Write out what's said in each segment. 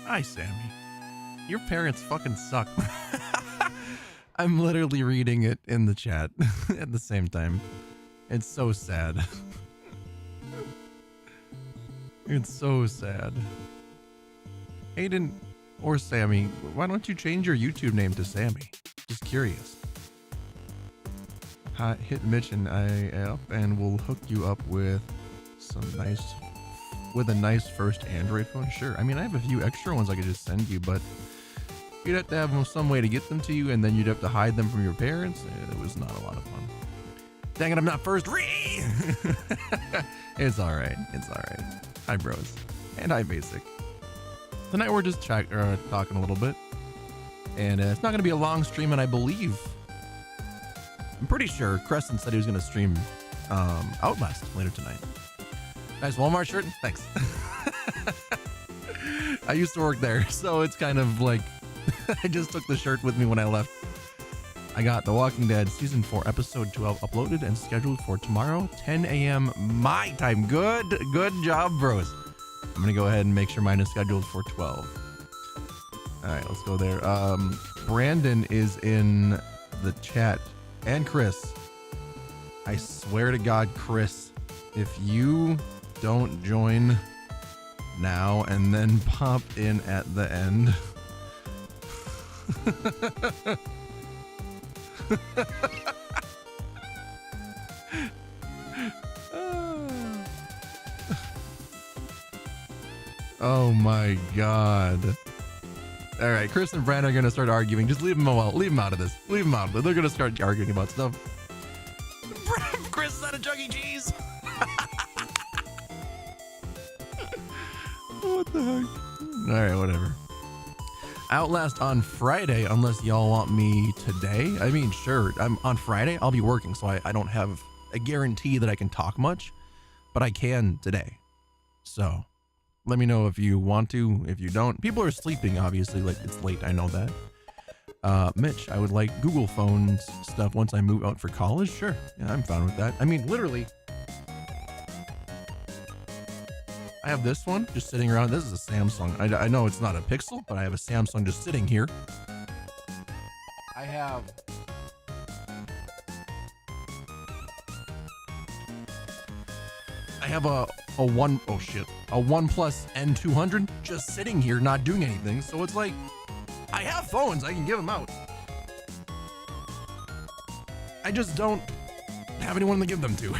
Hi, Sammy. Your parents fucking suck. I'm literally reading it in the chat at the same time. It's so sad. It's so sad. Aiden or Sammy, why don't you change your YouTube name to Sammy? Just curious. Hit Mitch and I up and we'll hook you up with a nice first Android phone. Sure. I mean, I have a few extra ones I could just send you, but you'd have to have some way to get them to you, and then you'd have to hide them from your parents. It was not a lot of fun. Dang it, I'm not first. It's all right. It's all right. Hi, bros. And hi, Basic. Tonight we're just talking a little bit, and it's not going to be a long stream, and I believe, I'm pretty sure Crescent said he was going to stream Outlast later tonight. Nice Walmart shirt. Thanks. I used to work there, so it's kind of like I just took the shirt with me when I left. I got The Walking Dead Season 4 Episode 12 uploaded and scheduled for tomorrow, 10 a.m. my time. Good job, bros. I'm going to go ahead and make sure mine is scheduled for 12. All right, let's go there. Brandon is in the chat. And Chris. I swear to God, Chris, if you don't join now and then pop in at the end. Oh my God. All right, Chris and Brandon are going to start arguing. Just leave them out of this. Leave them out of it. They're going to start arguing about stuff. Chris is at a Chuck E. Cheese. What the heck? All right, whatever. Outlast on Friday, unless y'all want me today. I mean, sure. I'm on Friday. I'll be working, so I don't have a guarantee that I can talk much, but I can today. So let me know if you want to. If you don't, people are sleeping. Obviously, like it's late. I know that. Mitch, I would like Google phones stuff once I move out for college. Sure. Yeah, I'm fine with that. I mean, literally. I have this one just sitting around. This is a Samsung. I know it's not a Pixel, but I have a Samsung just sitting here. I have a OnePlus N200 just sitting here not doing anything. So it's like I have phones, I can give them out. I just don't have anyone to give them to.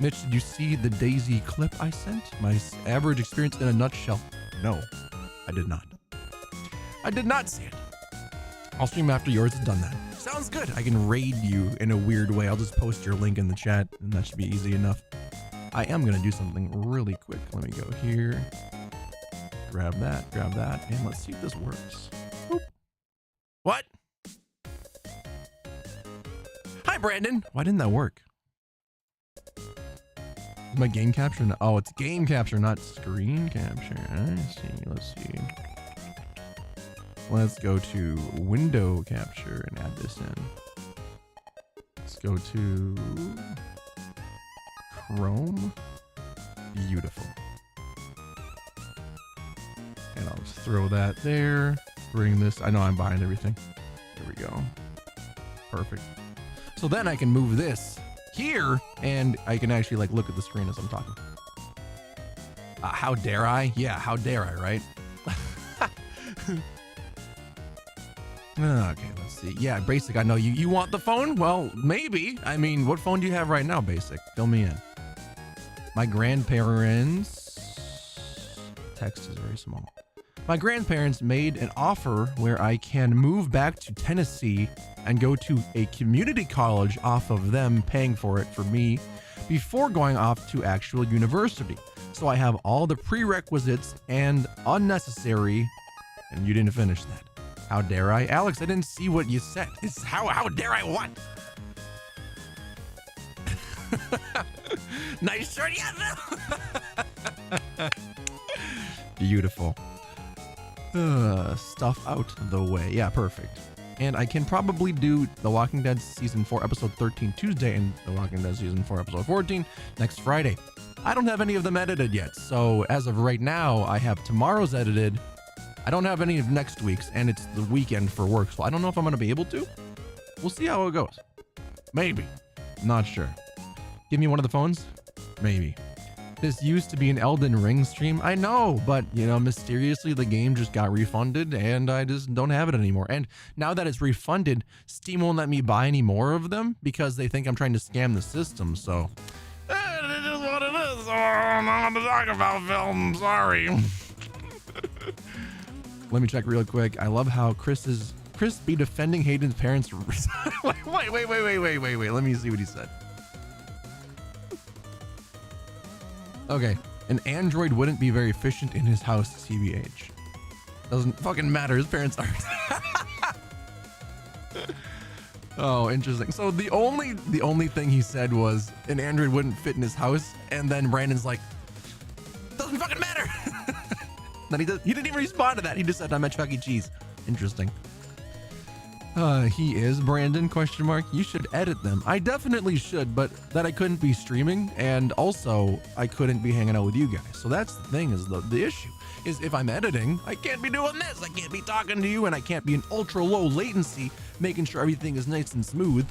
Mitch, did you see the Daisy clip I sent? My average experience in a nutshell. No, I did not. I did not see it. I'll stream after yours has done that. Sounds good. I can raid you in a weird way. I'll just post your link in the chat, and that should be easy enough. I am going to do something really quick. Let me go here. Grab that, and let's see if this works. Boop. What? Hi, Brandon. Why didn't that work? My game capture? Oh, it's game capture, not screen capture. I see. Let's see. Let's go to window capture and add this in. Let's go to Chrome. Beautiful. And I'll just throw that there. Bring this. I know I'm behind everything. There we go. Perfect. So then I can move this here and I can actually like look at the screen as I'm talking. How dare I? Yeah, how dare I, right? Okay, let's see. Yeah, Basic, I know you want the phone? Well, maybe. I mean, what phone do you have right now, Basic? Fill me in. My grandparents... Text is very small. My grandparents made an offer where I can move back to Tennessee and go to a community college off of them paying for it for me before going off to actual university. So I have all the prerequisites and unnecessary, and you didn't finish that. How dare I? Alex, I didn't see what you said. It's how dare I what? Nice shirt, yeah. Beautiful. Stuff out the way. Yeah, perfect. And I can probably do The Walking Dead Season 4 Episode 13 Tuesday and The Walking Dead Season 4 Episode 14 next Friday. I don't have any of them edited yet, so as of right now, I have tomorrow's edited. I don't have any of next week's, and it's the weekend for work, so I don't know if I'm going to be able to. We'll see how it goes. Maybe. Not sure. Give me one of the phones? Maybe. This used to be an Elden Ring stream. I know, but you know, mysteriously the game just got refunded and I just don't have it anymore. And now that it's refunded, Steam won't let me buy any more of them because they think I'm trying to scam the system. So it is what it is. I'm not going to talk about film. Sorry. Let me check real quick. I love how Chris be defending Hayden's parents. wait. Let me see what he said. Okay, an android wouldn't be very efficient in his house, TBH. Doesn't fucking matter, his parents are. Oh, interesting. So the only thing he said was an android wouldn't fit in his house, and then Brandon's like, doesn't fucking matter. Then he didn't even respond to that. He just said, I'm at Chuck E. Cheese. Interesting. He is Brandon, question mark. You should edit them. I definitely should, but that I couldn't be streaming, and also I couldn't be hanging out with you guys. So that's the thing, is the issue is if I'm editing, I can't be doing this. I can't be talking to you, and I can't be in ultra low latency, making sure everything is nice and smooth.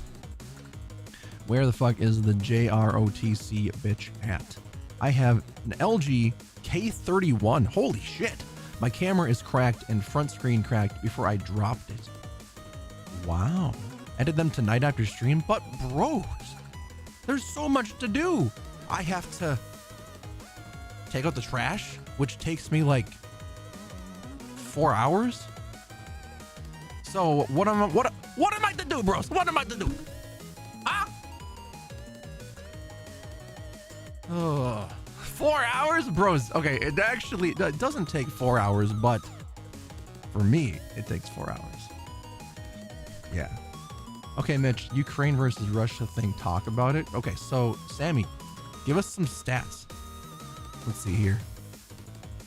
Where the fuck is the JROTC bitch at? I have an LG K31. Holy shit. My camera is cracked and front screen cracked before I dropped it. Wow. Edit them tonight after stream, but bros, there's so much to do. I have to take out the trash, which takes me like 4 hours. So what am I to do, bros? What am I to do? Ah. 4 hours, bros. Okay, it doesn't take 4 hours, but for me, it takes 4 hours. Yeah. Okay, Mitch, Ukraine versus Russia thing, talk about it. Okay, so Sammy, give us some stats. Let's see here.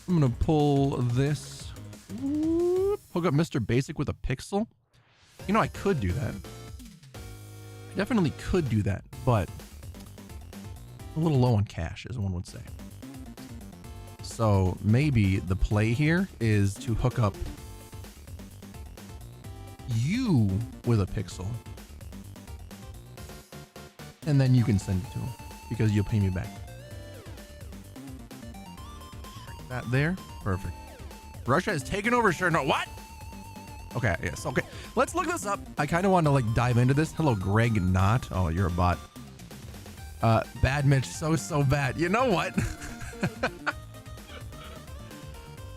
I'm gonna pull this. Hook up Mr. Basic with a Pixel. You know, I could do that. I definitely could do that, but a little low on cash, as one would say. So maybe the play here is to hook up you with a Pixel, and then you can send it to him because you'll pay me back. That there, perfect. Russia has taken over. Sure, no, what? Okay, yes, okay. Let's look this up. I kind of want to like dive into this. Hello, Greg Knott. Oh, you're a bot. Bad Mitch, so bad. You know what?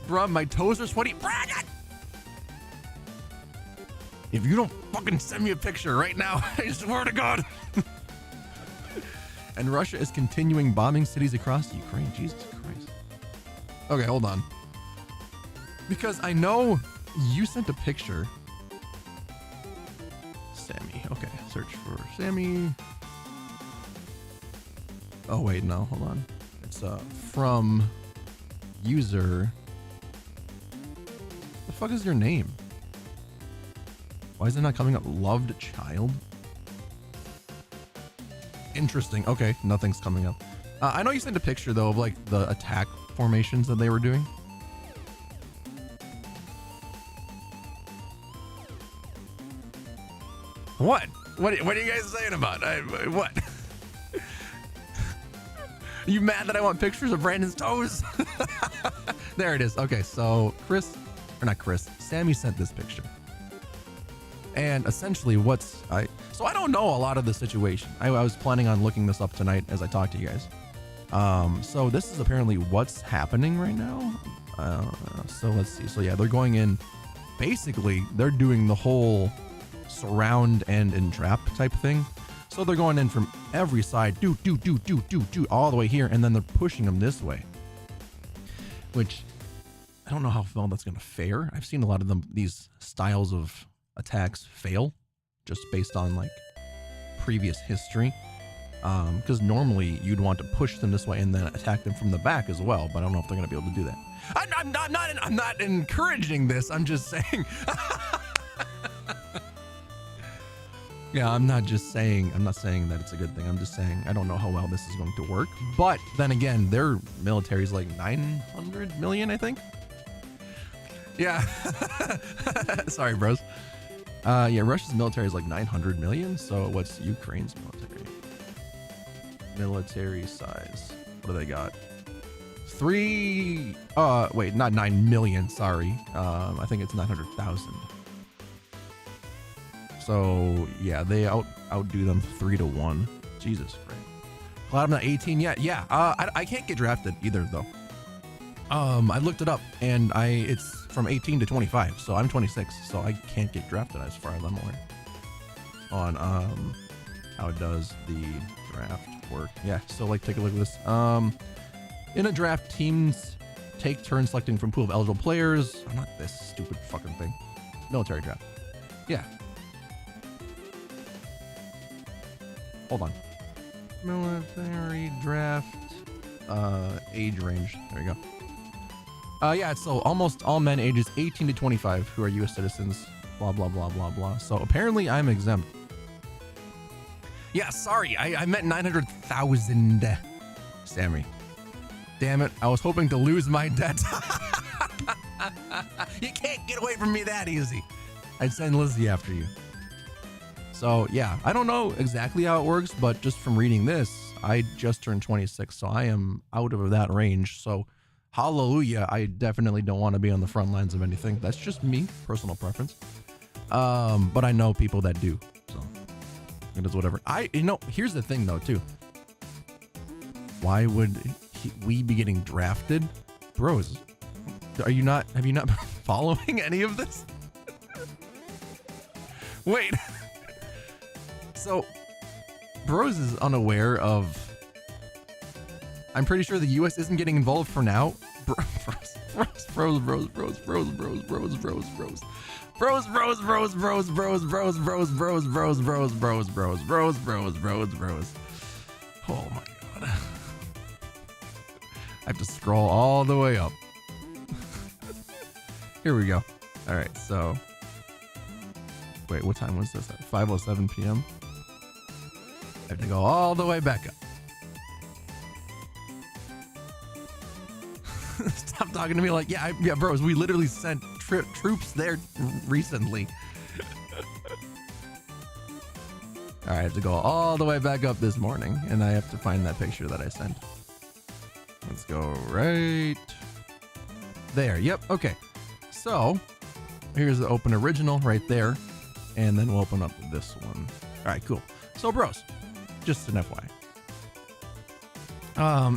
Bruh, my toes are sweaty. Brandon! If you don't fucking send me a picture right now, I swear to God. And Russia is continuing bombing cities across Ukraine. Jesus Christ. Okay, hold on. Because I know you sent a picture. Sammy. Okay, search for Sammy. Oh, wait, no, hold on. It's from user. The fuck is your name? Why is it not coming up? Loved child? Interesting. Okay, nothing's coming up. I know you sent a picture, though, of, like, the attack formations that they were doing. What? What are you guys saying about? What? Are you mad that I want pictures of Brandon's toes? There it is. Okay, so Sammy sent this picture. And essentially so I don't know a lot of the situation. I was planning on looking this up tonight as I talk to you guys. So this is apparently what's happening right now. So let's see. So yeah, they're going in, basically they're doing the whole surround and entrap type thing. So they're going in from every side, all the way here, and then they're pushing them this way. Which I don't know how well that's gonna fare. I've seen a lot of these styles of attacks fail just based on like previous history, because normally you'd want to push them this way and then attack them from the back as well, but I don't know if they're gonna be able to do that. I'm not encouraging this. I'm just saying. Yeah, I'm not saying that it's a good thing. I'm just saying I don't know how well this is going to work. But then again, their military is like 900 million, I think. Yeah. Sorry, bros. Yeah, Russia's military is like 900 million. So what's Ukraine's military? Military size. What do they got? Wait, not 9 million. Sorry. I think it's 900,000. So yeah, they outdo them 3-1. Jesus Christ. Glad I'm not 18 yet. Yeah. I can't get drafted either though. I looked it up and it's from 18 to 25. So I'm 26. So I can't get drafted as far as I'm aware. On how does the draft work? Yeah. So like take a look at this. In a draft, teams take turns selecting from pool of eligible players. Oh, not this stupid fucking thing. Military draft. Yeah. Hold on. Military draft. Age range. There you go. Yeah, so almost all men ages 18 to 25 who are U.S. citizens. Blah, blah, blah, blah, blah. So apparently I'm exempt. Yeah, sorry. I meant 900,000. Sammy. Damn it. I was hoping to lose my debt. You can't get away from me that easy. I'd send Lizzie after you. So yeah, I don't know exactly how it works, but just from reading this, I just turned 26, so I am out of that range. So hallelujah, I definitely don't want to be on the front lines of anything. That's just me, personal preference. But I know people that do, so it is whatever. Here's the thing though too. Why would we be getting drafted? Bros, have you not been following any of this? Wait. So, Bros is unaware of... I'm pretty sure the U.S. isn't getting involved for now. Bros. Oh my god. I have to scroll all the way up. Here we go. All right, so... Wait, what time was this? At 5:07 p.m.? I have to go all the way back up. Stop talking to me like, yeah, bros, we literally sent troops there recently. All right, I have to go all the way back up this morning, and I have to find that picture that I sent. Let's go right there. Yep, okay. So, here's the open original right there, and then we'll open up this one. All right, cool. So, bros, just an FYI.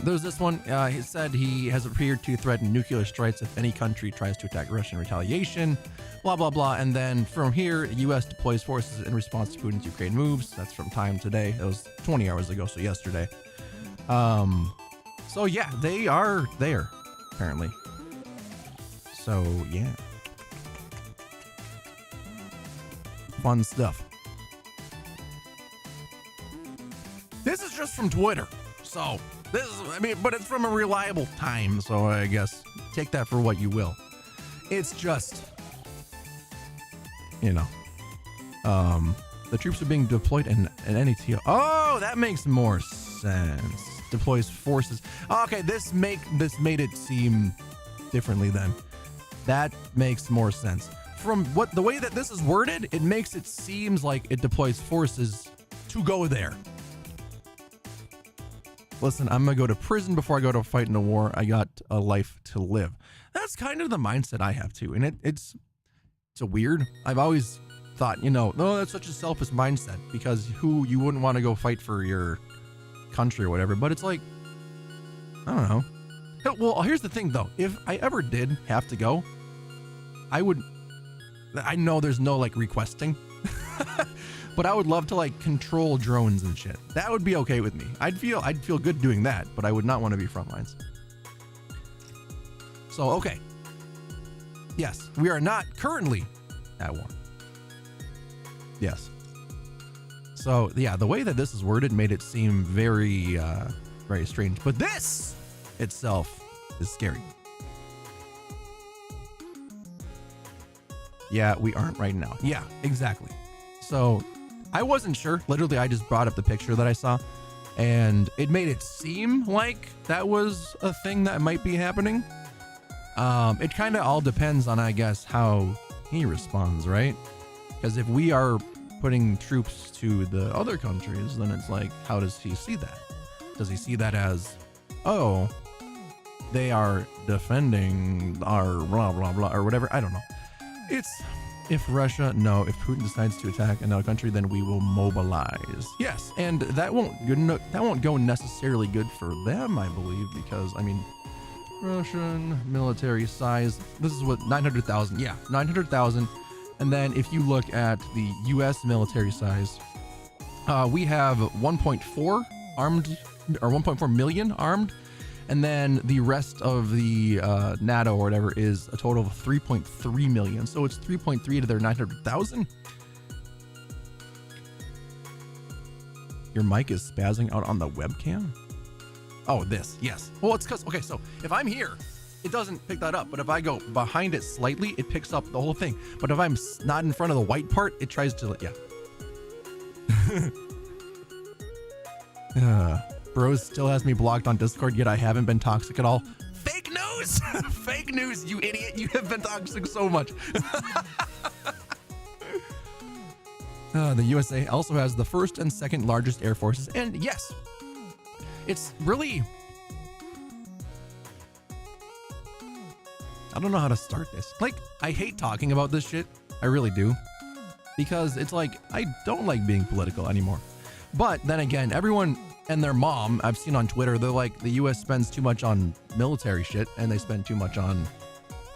There's this one. He said he has appeared to threaten nuclear strikes if any country tries to attack Russia in retaliation. Blah, blah, blah. And then from here, the U.S. deploys forces in response to Putin's Ukraine moves. That's from Time today. That was 20 hours ago, so yesterday. So yeah, they are there, apparently. So yeah. Fun stuff. This is just from Twitter. So this is, but it's from a reliable time. So I guess take that for what you will. It's just, the troops are being deployed in an NATO. Oh, that makes more sense. Deploys forces. Okay, this made it seem differently then. That makes more sense. From the way that this is worded, it makes it seems like it deploys forces to go there. Listen, I'm gonna go to prison before I go to fight in a war. I got a life to live. That's kind of the mindset I have too, and it's a weird. I've always thought, no, that's such a selfish mindset because you wouldn't want to go fight for your country or whatever. But it's like, I don't know. Well, here's the thing though. If I ever did have to go, I know there's no requesting. But I would love to control drones and shit. That would be okay with me. I'd feel good doing that, but I would not want to be front lines. So, okay. Yes, we are not currently at war. Yes. So, yeah, the way that this is worded made it seem very, very strange. But this itself is scary. Yeah, we aren't right now. Yeah, exactly. So I wasn't sure. Literally, I just brought up the picture that I saw, and it made it seem like that was a thing that might be happening. It kind of all depends on, I guess, how he responds, right? Because if we are putting troops to the other countries, then it's like, how does he see that? Does he see that as, oh, they are defending our blah, blah, blah, or whatever? I don't know. It's, if Putin decides to attack another country, then we will mobilize. Yes, and that won't go necessarily good for them, I believe, because, I mean, Russian military size, this is what, 900,000. Yeah, 900,000. And then if you look at the US military size, we have 1.4 armed, or 1.4 million armed. And then the rest of the NATO or whatever is a total of 3.3 million. So it's 3.3 to their 900,000. Your mic is spazzing out on the webcam? Oh, this, yes. Well, it's because, okay, so if I'm here, it doesn't pick that up. But if I go behind it slightly, it picks up the whole thing. But if I'm not in front of the white part, it tries to, yeah. Bros still has me blocked on Discord, yet I haven't been toxic at all. Fake news! Fake news, you idiot. You have been toxic so much. The USA also has the first and second largest air forces. And yes, it's really... I don't know how to start this. Like, I hate talking about this shit. I really do. Because it's like, I don't like being political anymore. But then again, everyone and their mom, I've seen on Twitter, they're like, the US spends too much on military shit, and they spend too much on,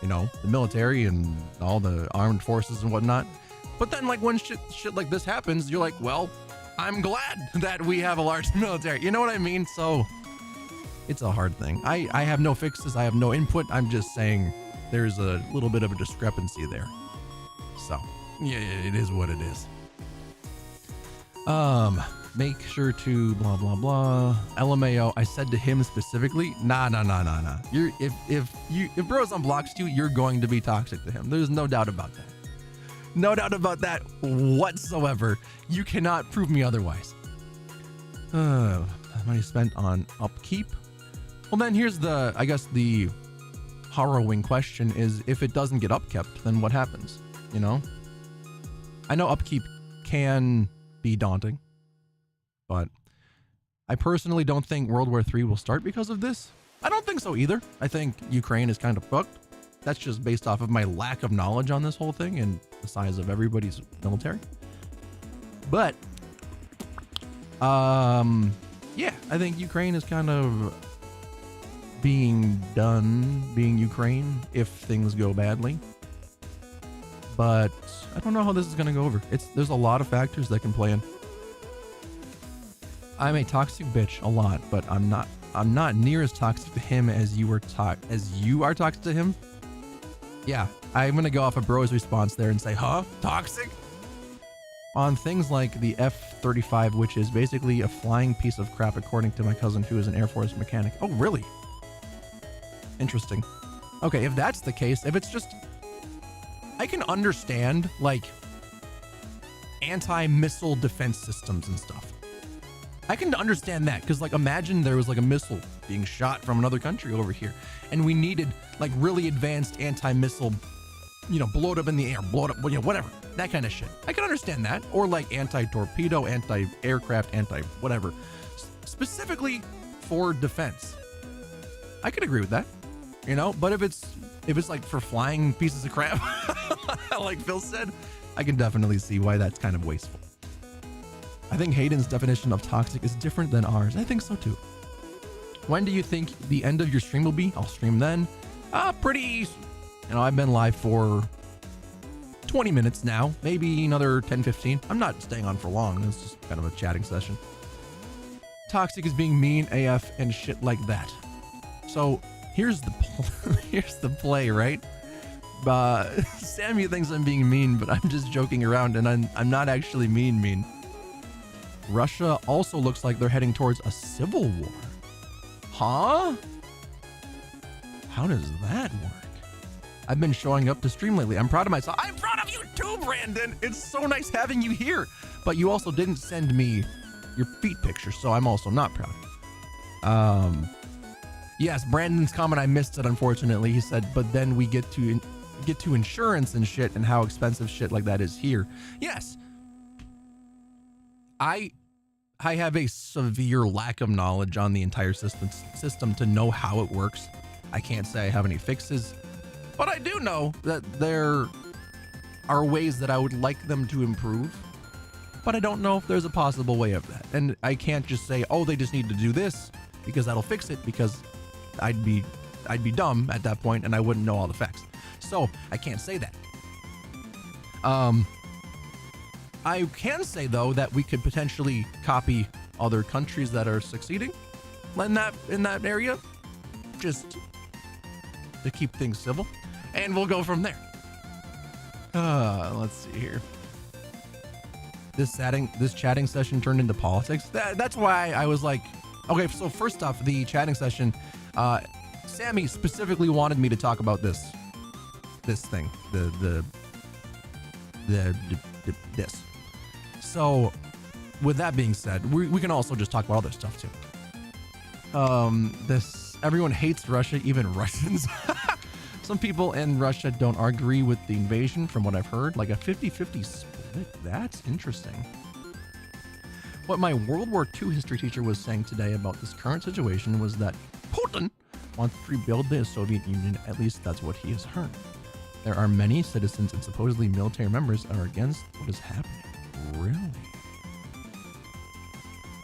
you know, the military and all the armed forces and whatnot. But then, like, when shit like this happens, you're like, well, I'm glad that we have a large military. You know what I mean? So it's a hard thing. I have no fixes. I have no input. I'm just saying there's a little bit of a discrepancy there. So yeah, it is what it is. Make sure to blah, blah, blah. LMAO, I said to him specifically, nah. If Bros unblocks you, you're going to be toxic to him. There's no doubt about that. No doubt about that whatsoever. You cannot prove me otherwise. Money spent on upkeep. Well, then here's I guess the harrowing question is, if it doesn't get upkept, then what happens? You know? I know upkeep can be daunting, but I personally don't think World War III will start because of this. I don't think so either. I think Ukraine is kind of fucked. That's just based off of my lack of knowledge on this whole thing and the size of everybody's military. But, yeah, I think Ukraine is kind of being Ukraine if things go badly. But I don't know how this is going to go over. There's a lot of factors that can play in. I'm a toxic bitch a lot, but I'm not near as toxic to him as you are toxic to him. Yeah, I'm going to go off of Bro's response there and say, huh? Toxic? On things like the F-35, which is basically a flying piece of crap according to my cousin who is an Air Force mechanic. Oh, really? Interesting. Okay, if that's the case, if it's just... I can understand, like, anti-missile defense systems and stuff. I can understand that, because, like, imagine there was, like, a missile being shot from another country over here, and we needed, like, really advanced anti-missile, you know, blow it up in the air, blow it up, you know, whatever, that kind of shit. I can understand that. Or, like, anti-torpedo, anti-aircraft, anti-whatever, specifically for defense. I could agree with that, you know, but if it's like for flying pieces of crap, like Phil said, I can definitely see why that's kind of wasteful. I think Hayden's definition of toxic is different than ours. I think so too. When do you think the end of your stream will be? I'll stream then. Pretty, you know, I've been live for 20 minutes now, maybe another 10, 15. I'm not staying on for long. It's just kind of a chatting session. Toxic is being mean AF and shit like that. So here's the play, right? Sammy thinks I'm being mean, but I'm just joking around, and I'm not actually mean. Russia also looks like they're heading towards a civil war. Huh? How does that work? I've been showing up to stream lately. I'm proud of myself. I'm proud of you too, Brandon. It's so nice having you here. But you also didn't send me your feet pictures, so I'm also not proud. Yes, Brandon's comment, I missed it, unfortunately. He said, but then we get to insurance and shit and how expensive shit like that is here. Yes. I have a severe lack of knowledge on the entire system to know how it works. I can't say I have any fixes, but I do know that there are ways that I would like them to improve, but I don't know if there's a possible way of that. And I can't just say, oh, they just need to do this because that'll fix it, because I'd be dumb at that point and I wouldn't know all the facts. So I can't say that. I can say though that we could potentially copy other countries that are succeeding in that area, just to keep things civil, and we'll go from there. Let's see here. This chatting session turned into politics. That's why I was like, okay. So first off, the chatting session, Sammy specifically wanted me to talk about this thing, this. So with that being said, we can also just talk about other stuff too. Everyone hates Russia, even Russians. Some people in Russia don't agree with the invasion, from what I've heard, like a 50-50 split. That's interesting. What my World War II history teacher was saying today about this current situation was that Putin wants to rebuild the Soviet Union. At least that's what he has heard. There are many citizens and supposedly military members that are against what is happening. Really?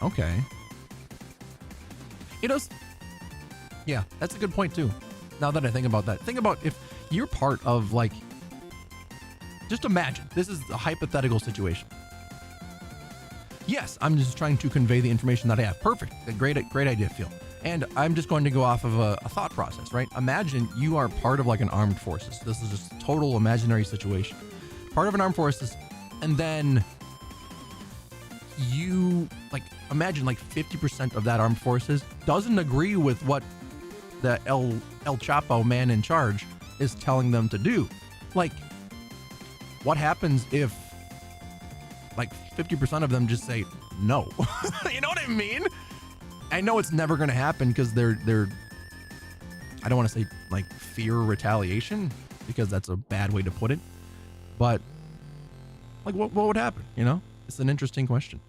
Okay. Yeah, that's a good point too. Now that I think about that, think about if you're part of, like, just imagine, this is a hypothetical situation. Yes, I'm just trying to convey the information that I have. Perfect. A great idea, Phil. And I'm just going to go off of a thought process, right? Imagine you are part of like an armed forces. This is just total imaginary situation. Part of an armed forces, and then you, like, imagine like 50% of that armed forces doesn't agree with what the El Chapo man in charge is telling them to do. Like, what happens if like 50% of them just say no? You know what I mean? I know it's never going to happen because they're I don't want to say like fear retaliation, because that's a bad way to put it, but like what would happen? You know, it's an interesting question.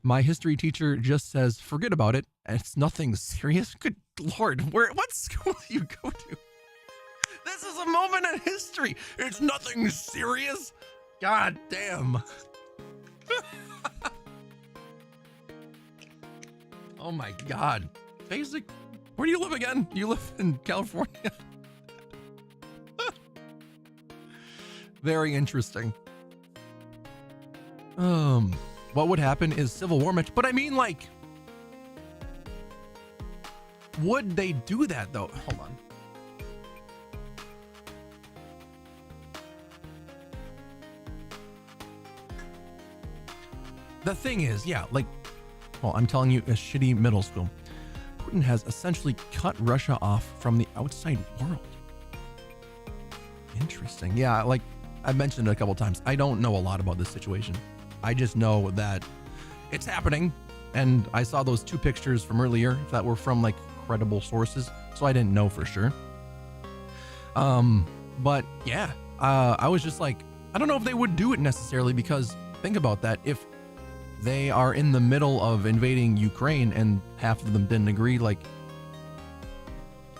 My history teacher just says, forget about it. It's nothing serious. Good Lord, what school do you go to? This is a moment in history. It's nothing serious. God damn. Oh my God. Basic. Where do you live again? You live in California? Very interesting. What would happen is civil war match, but I mean, like, would they do that though? Hold on. The thing is, yeah, like, well, I'm telling you, a shitty middle school. Putin has essentially cut Russia off from the outside world. Interesting. Yeah, like I mentioned it a couple times, I don't know a lot about this situation. I just know that it's happening, and I saw those two pictures from earlier that were from like credible sources, so I didn't know for sure. But yeah, I was just like, I don't know if they would do it necessarily, because think about that. If they are in the middle of invading Ukraine and half of them didn't agree, like,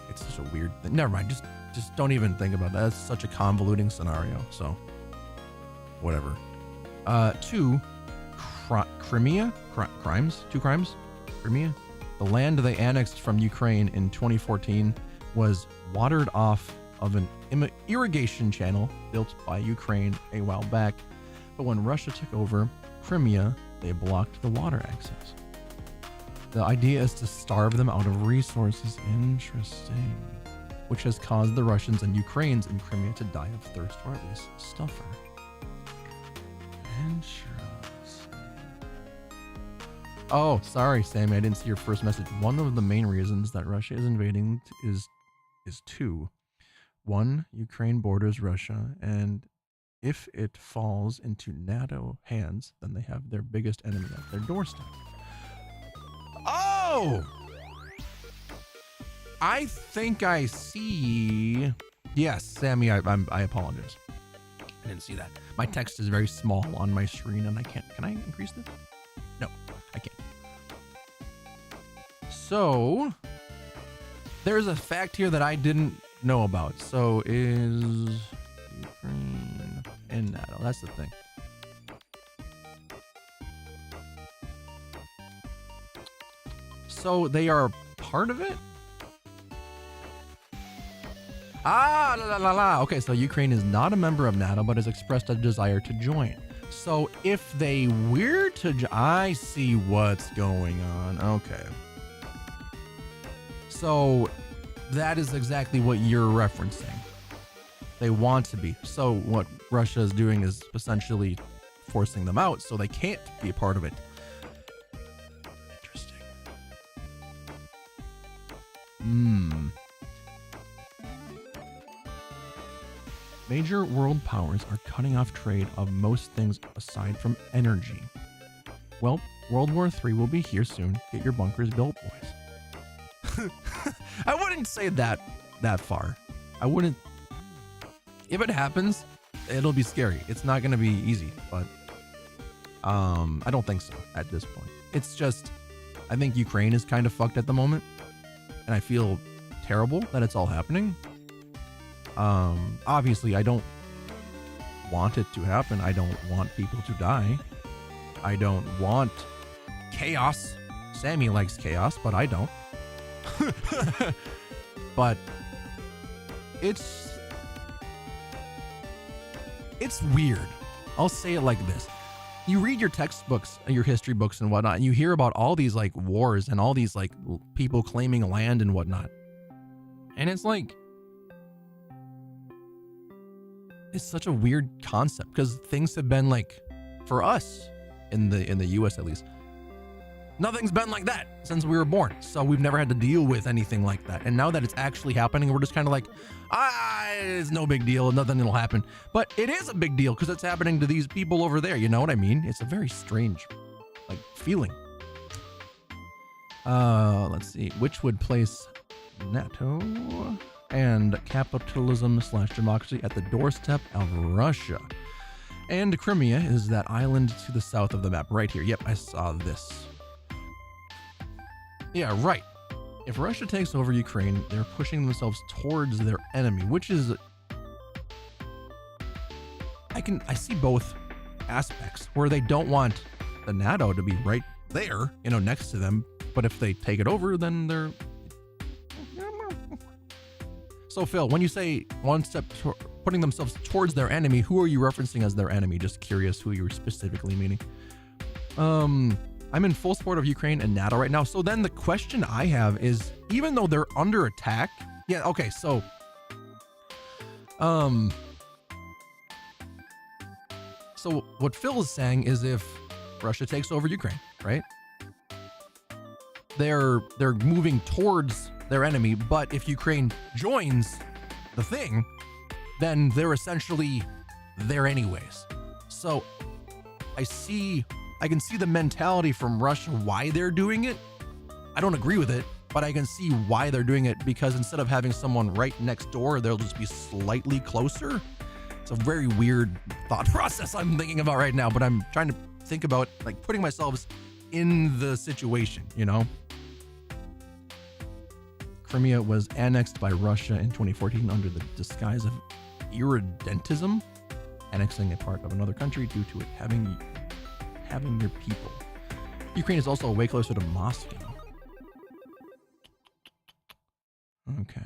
it's such a weird thing. Never mind, just don't even think about that. That's such a convoluting scenario, so whatever. Two crimes. Crimea. The land they annexed from Ukraine in 2014 was watered off of an irrigation channel built by Ukraine a while back, but when Russia took over Crimea, they blocked the water access. The idea is to starve them out of resources. Interesting. Which has caused the Russians and Ukrainians in Crimea to die of thirst, or at least suffer. Interesting. Oh, sorry, Sammy, I didn't see your first message. One of the main reasons that Russia is invading is two. One, Ukraine borders Russia, and If it falls into NATO hands, then they have their biggest enemy at their doorstep. Oh! I think I see. Yes, Sammy, I apologize. I didn't see that. My text is very small on my screen and I can't. Can I increase this? No, I can't. So, there's a fact here that I didn't know about. So, is Ukraine in NATO? That's the thing. So, they are part of it? Ah, la la la la. Okay, so Ukraine is not a member of NATO, but has expressed a desire to join. So if they were to, I see what's going on. Okay. So that is exactly what you're referencing. They want to be. So what Russia is doing is essentially forcing them out, so they can't be a part of it. Interesting. Major world powers are cutting off trade of most things aside from energy. Well, World War III will be here soon. Get your bunkers built, boys. I wouldn't say that far. I wouldn't. If it happens, it'll be scary. It's not going to be easy, but I don't think so at this point. It's just, I think Ukraine is kind of fucked at the moment, and I feel terrible that it's all happening. Obviously I don't want it to happen. I don't want people to die. I don't want chaos. Sammy likes chaos, but I don't. But it's weird. I'll say it like this. You read your textbooks, your history books and whatnot, and you hear about all these like wars and all these like people claiming land and whatnot. And it's like, it's such a weird concept because things have been like, for us in the US at least, nothing's been like that since we were born. So we've never had to deal with anything like that. And now that it's actually happening, we're just kind of like, it's no big deal. Nothing will happen. But it is a big deal because it's happening to these people over there. You know what I mean? It's a very strange like feeling. Let's see. Which would place NATO and capitalism/democracy at the doorstep of Russia. And Crimea is that island to the south of the map right here. Yep, I saw this. Yeah, right. If Russia takes over Ukraine, they're pushing themselves towards their enemy, which is, I see both aspects where they don't want the NATO to be right there, you know, next to them. But if they take it over, then they're. So Phil, when you say one step putting themselves towards their enemy, who are you referencing as their enemy? Just curious who you're specifically meaning. I'm in full support of Ukraine and NATO right now. So then the question I have is, even though they're under attack, yeah, okay, so what Phil is saying is if Russia takes over Ukraine, right? They're moving towards their enemy, but if Ukraine joins the thing, then they're essentially there anyways. So I can see the mentality from Russia, why they're doing it. I don't agree with it, but I can see why they're doing it, because instead of having someone right next door, they'll just be slightly closer. It's a very weird thought process I'm thinking about right now, but I'm trying to think about like putting myself in the situation, you know? Crimea was annexed by Russia in 2014 under the disguise of irredentism, annexing a part of another country due to it having your people. Ukraine is also way closer to Moscow. Okay.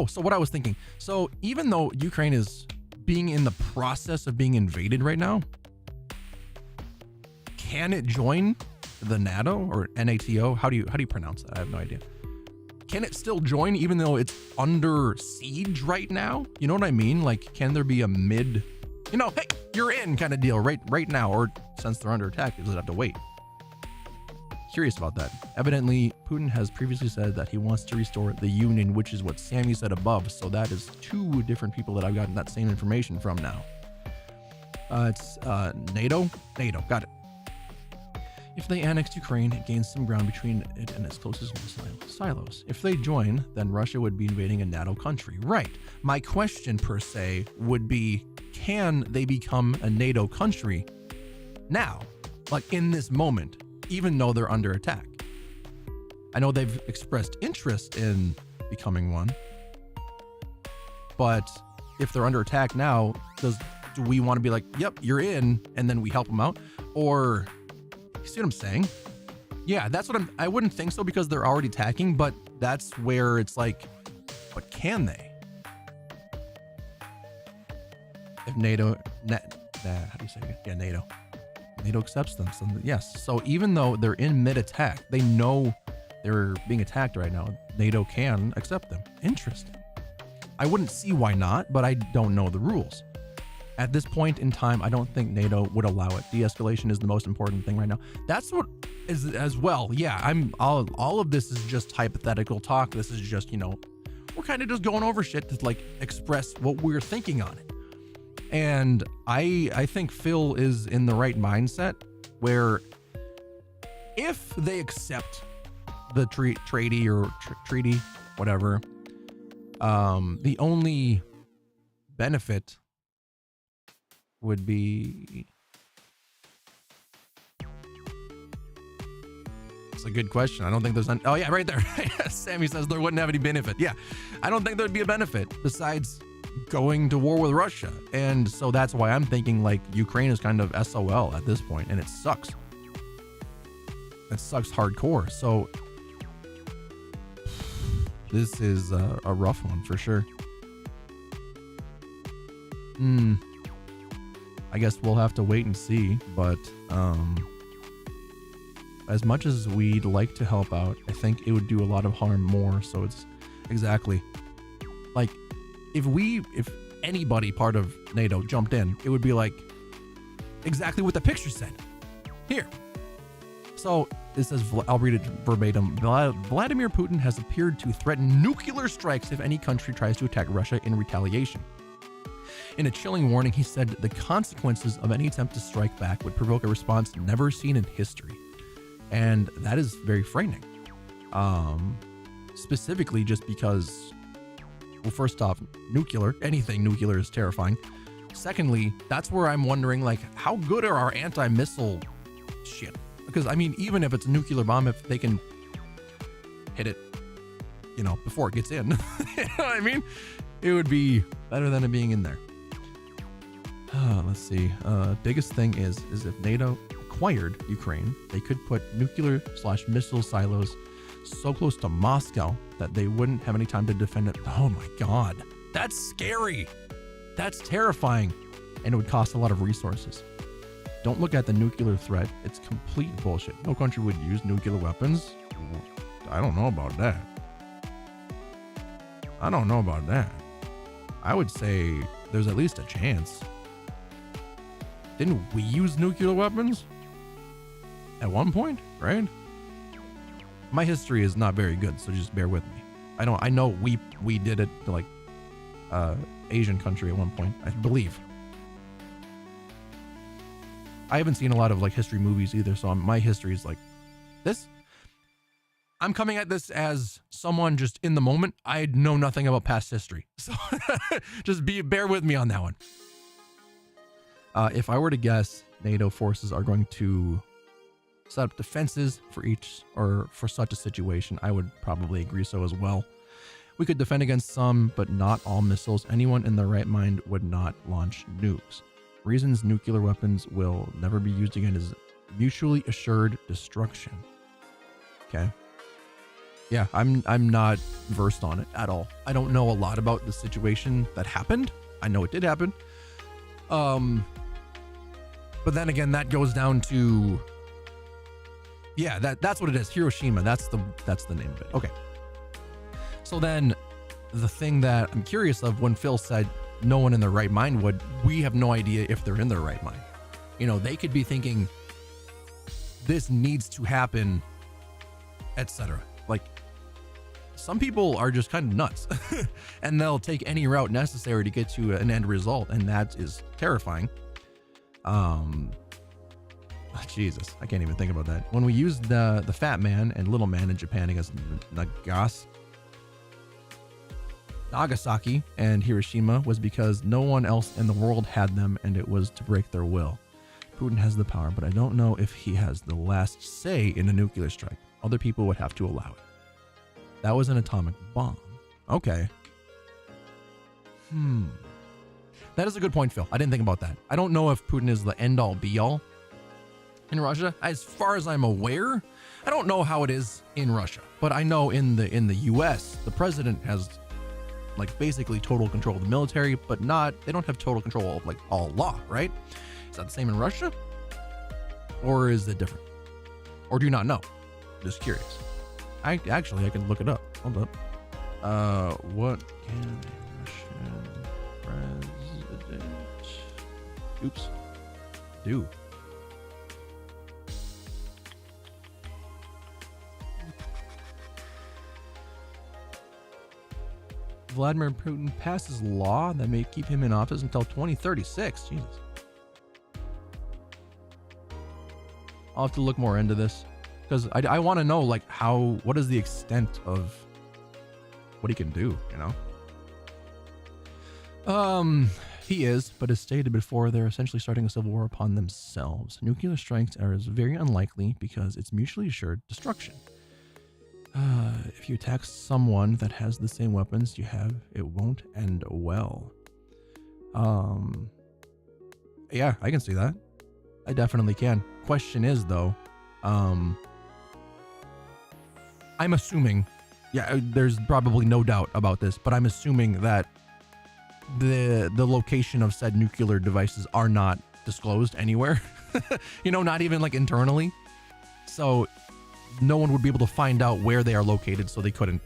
So what I was thinking. So even though Ukraine is being in the process of being invaded right now, can it join the NATO or NATO? How do you pronounce that? I have no idea. Can it still join even though it's under siege right now? You know what I mean? Like, can there be a mid, you know, hey, you're in kind of deal right now, or since they're under attack, does it have to wait? curious about that. Evidently, Putin has previously said that he wants to restore the Union, which is what Sammy said above. So that is two different people that I've gotten that same information from now. It's NATO. NATO, got it. If they annex Ukraine, it gains some ground between it and its closest silos. If they join, then Russia would be invading a NATO country. Right. My question per se would be, can they become a NATO country now? Like in this moment, even though they're under attack? I know they've expressed interest in becoming one, but if they're under attack now, do we want to be like, yep, you're in, and then we help them out? Or... You see what I'm saying? Yeah, that's what I wouldn't think so because they're already attacking, but that's where it's like, but can they? If NATO, how do you say it? Yeah, NATO accepts them. So yes. So even though they're in mid-attack, they know they're being attacked right now. NATO can accept them. Interesting. I wouldn't see why not, but I don't know the rules. At this point in time, I don't think NATO would allow it. De-escalation is the most important thing right now. That's what is as well. Yeah, all of this is just hypothetical talk. This is just, we're kind of just going over shit to like express what we're thinking on it. And I think Phil is in the right mindset where if they accept the treaty or treaty, whatever, the only benefit would be, it's a good question. I don't think there's oh yeah, right there. Sammy says there wouldn't have any benefit. Yeah, I don't think there'd be a benefit besides going to war with Russia. And so that's why I'm thinking like Ukraine is kind of SOL at this point, and it sucks. It sucks hardcore. So this is a rough one for sure. I guess we'll have to wait and see, but as much as we'd like to help out, I think it would do a lot of harm more. So it's exactly like if anybody part of NATO jumped in, it would be like exactly what the picture said here. So it says, I'll read it verbatim. Vladimir Putin has appeared to threaten nuclear strikes if any country tries to attack Russia in retaliation. In a chilling warning, he said the consequences of any attempt to strike back would provoke a response never seen in history. And that is very frightening. Specifically just because, well, first off, anything nuclear is terrifying. Secondly, that's where I'm wondering, like, how good are our anti-missile shit? Because, I mean, even if it's a nuclear bomb, if they can hit it, before it gets in, you know what I mean? It would be better than it being in there. Let's see. Biggest thing is if NATO acquired Ukraine, they could put nuclear/missile silos so close to Moscow that they wouldn't have any time to defend it. Oh my God, that's scary. That's terrifying, and it would cost a lot of resources. Don't look at the nuclear threat. It's complete bullshit. No country would use nuclear weapons. I don't know about that. I would say there's at least a chance. Didn't we use nuclear weapons at one point, right? My history is not very good, so just bear with me. I know we did it to like Asian country at one point, I believe. I haven't seen a lot of like history movies either, so my history is like this. I'm coming at this as someone just in the moment. I know nothing about past history, so just bear with me on that one. If I were to guess, NATO forces are going to set up defenses for each or for such a situation. I would probably agree so as well. We could defend against some, but not all missiles. Anyone in their right mind would not launch nukes. Reasons nuclear weapons will never be used again is mutually assured destruction. Okay. Yeah, I'm not versed on it at all. I don't know a lot about the situation that happened. I know it did happen. But then again, that goes down to, yeah, that's what it is. Hiroshima. That's the name of it. Okay. So then the thing that I'm curious of, when Phil said no one in their right mind would, we have no idea if they're in their right mind. They could be thinking this needs to happen etc. Like, some people are just kind of nuts and they'll take any route necessary to get to an end result, and that is terrifying. Jesus, I can't even think about that. When we used the fat man and little man in Japan against Nagasaki and Hiroshima was because no one else in the world had them, and it was to break their will. Putin has the power, but I don't know if he has the last say in a nuclear strike. Other people would have to allow it. That was an atomic bomb. Okay. That is a good point, Phil. I didn't think about that. I don't know if Putin is the end all be all in Russia. As far as I'm aware, I don't know how it is in Russia, but I know in the US, the president has like basically total control of the military, but they don't have total control of like all law, right? Is that the same in Russia? Or is it different? Or do you not know? Just curious. I can look it up. Hold up. What can a Russian president do? Vladimir Putin passes law that may keep him in office until 2036. Jesus. I'll have to look more into this because I want to know like what is the extent of what he can do, you know? He is, but as stated before, they're essentially starting a civil war upon themselves. Nuclear strikes are very unlikely because it's mutually assured destruction. If you attack someone that has the same weapons you have, it won't end well. Yeah, I can see that. I definitely can. Question is though, I'm assuming, there's probably no doubt about this, but I'm assuming that the location of said nuclear devices are not disclosed anywhere. You know, not even like internally. So no one would be able to find out where they are located, so they couldn't,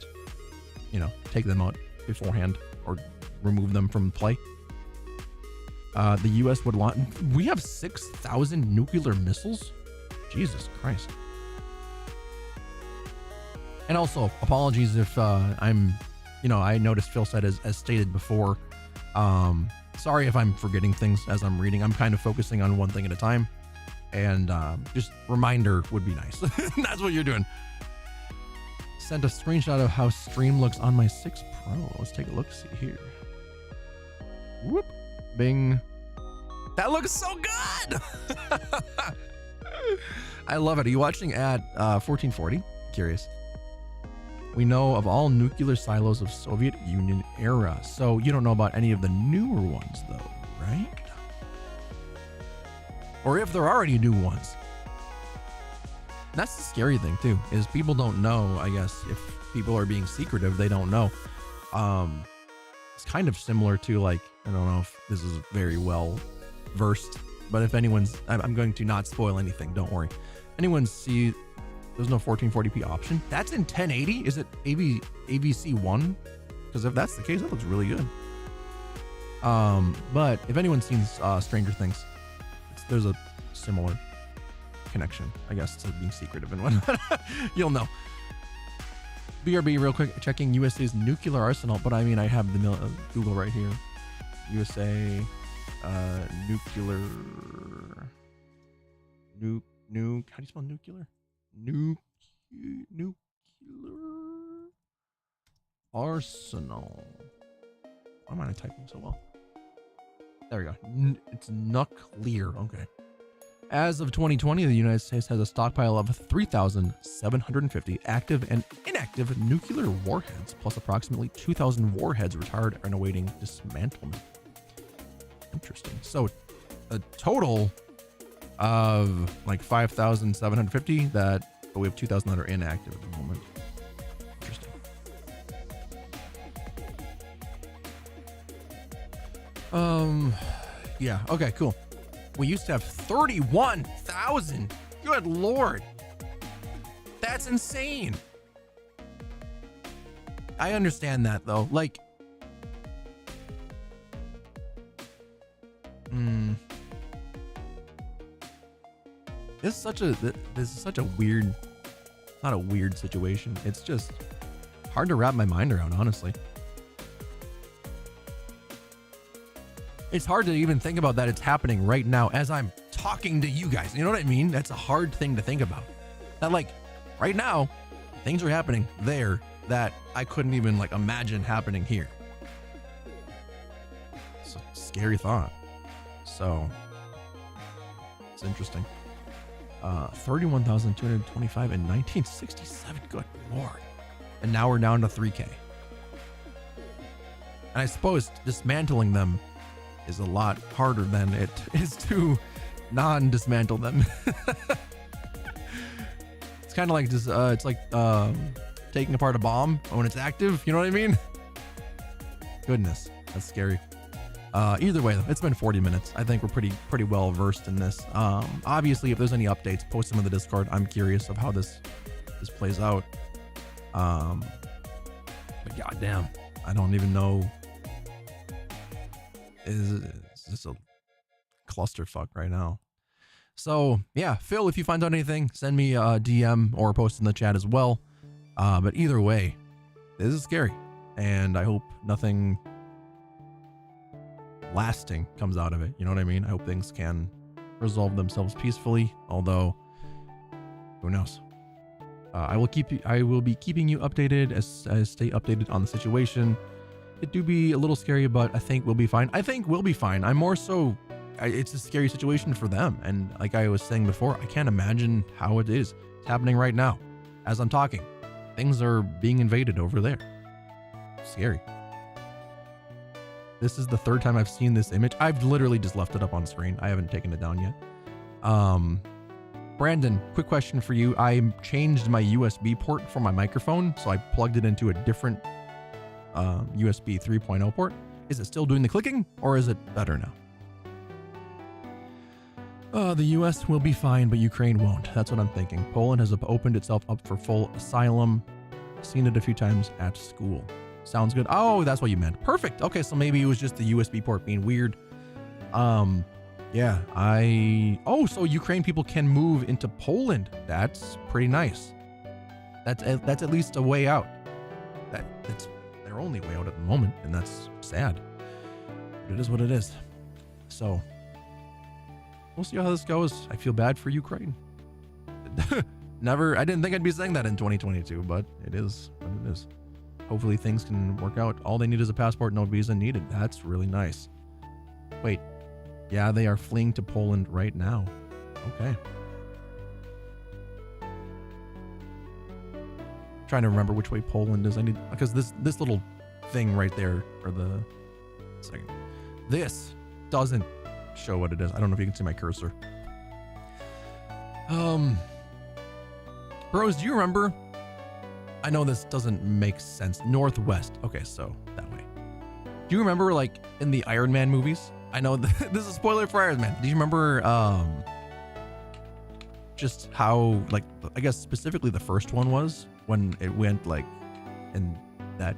you know, take them out beforehand or remove them from play. The U.S. would launch. We have 6,000 nuclear missiles? Jesus Christ. And also, apologies if I'm, you know, I noticed Phil said as stated before. Sorry if I'm forgetting things as I'm reading. I'm kind of focusing on one thing at a time. And just reminder would be nice. That's what you're doing. Sent a screenshot of how stream looks on my 6 Pro. Let's take a look. See here. Whoop. Bing. That looks so good. I love it. Are you watching at 1440? Curious. We know of all nuclear silos of Soviet Union era. So you don't know about any of the newer ones though, right? Or if there are any new ones. That's the scary thing too, is people don't know, I guess. If people are being secretive, they don't know. It's kind of similar to like, I don't know if this is very well versed, but if anyone's, I'm going to not spoil anything, don't worry. Anyone see, there's no 1440p option? That's in 1080? Is it AVC1? Because if that's the case, that looks really good. But if anyone's seen Stranger Things, there's a similar connection, I guess, to being secretive and whatnot. You'll know. BRB, real quick, checking USA's nuclear arsenal, but I mean, I have the Google right here. USA nuclear. How do you spell nuclear? Nuclear arsenal. Why am I typing so well? There we go. It's nuclear. Okay. As of 2020, the United States has a stockpile of 3,750 active and inactive nuclear warheads, plus approximately 2,000 warheads retired and awaiting dismantlement. Interesting. So a total of like 5,750 but we have 2,000 that are inactive at the moment. Interesting. Yeah. Okay, cool. We used to have 31,000. Good Lord. That's insane. I understand that though. Like, this is such a weird It's not a weird situation. It's just hard to wrap my mind around, honestly. It's hard to even think about that it's happening right now as I'm talking to you guys. You know what I mean? That's a hard thing to think about. That like right now, things are happening there that I couldn't even like imagine happening here. It's a scary thought. So it's interesting. 31,225 in 1967. Good Lord. And now we're down to 3K. And I suppose dismantling them is a lot harder than it is to non-dismantle them. It's kind of like just, it's like taking apart a bomb when it's active. You know what I mean? Goodness, that's scary. Either way, though, it's been 40 minutes. I think we're pretty well versed in this. Obviously, if there's any updates, post them in the Discord. I'm curious of how this plays out. But goddamn, I don't even know. Is this a clusterfuck right now? So yeah, Phil, if you find out anything, send me a DM or post in the chat as well. But either way, this is scary, and I hope nothing lasting comes out of it. You know what I mean? I hope things can resolve themselves peacefully, although who knows? I will be keeping you updated as stay updated on the situation. It do be a little scary, but I think we'll be fine. I'm more so, it's a scary situation for them. And like I was saying before, I can't imagine how it is. It's happening right now as I'm talking. Things are being invaded over there. Scary. This is the third time I've seen this image. I've literally just left it up on screen. I haven't taken it down yet. Brandon, quick question for you. I changed my USB port for my microphone, so I plugged it into a different USB 3.0 port. Is it still doing the clicking, or is it better now? The US will be fine, but Ukraine won't. That's what I'm thinking. Poland has opened itself up for full asylum. Seen it a few times at school. Sounds good. Oh, that's what you meant. Perfect. Okay, so maybe it was just the USB port being weird. Yeah, so Ukraine people can move into Poland. That's pretty nice. That's at least a way out. That's their only way out at the moment, and that's sad. But it is what it is. So we'll see how this goes. I feel bad for Ukraine. I didn't think I'd be saying that in 2022, but it is what it is. Hopefully things can work out. All they need is a passport, no visa needed. That's really nice. Wait, yeah, they are fleeing to Poland right now. Okay. Trying to remember which way Poland is. I need, because this little thing right there, or the second, this doesn't show what it is. I don't know if you can see my cursor. Bros, do you remember? I know this doesn't make sense. Northwest. Okay, so that way. Do you remember, like, in the Iron Man movies? I know this is a spoiler for Iron Man. Do you remember just how, like, I guess specifically the first one was when it went like in that.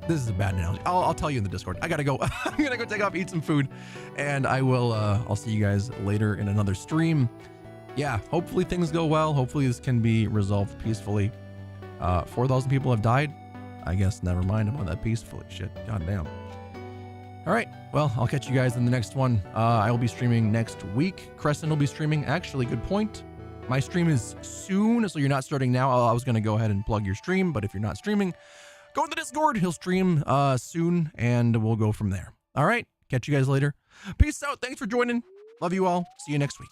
This is a bad analogy. I'll tell you in the Discord. I gotta go. I'm gonna go take off, eat some food, and I'll see you guys later in another stream. Yeah, hopefully things go well. Hopefully this can be resolved peacefully. 4,000 people have died. I guess never mind about that peacefully shit. God damn. All right. Well, I'll catch you guys in the next one. I will be streaming next week. Crescent will be streaming. Actually, good point. My stream is soon, so you're not starting now. I was going to go ahead and plug your stream, but if you're not streaming, go to the Discord. He'll stream soon, and we'll go from there. All right. Catch you guys later. Peace out. Thanks for joining. Love you all. See you next week.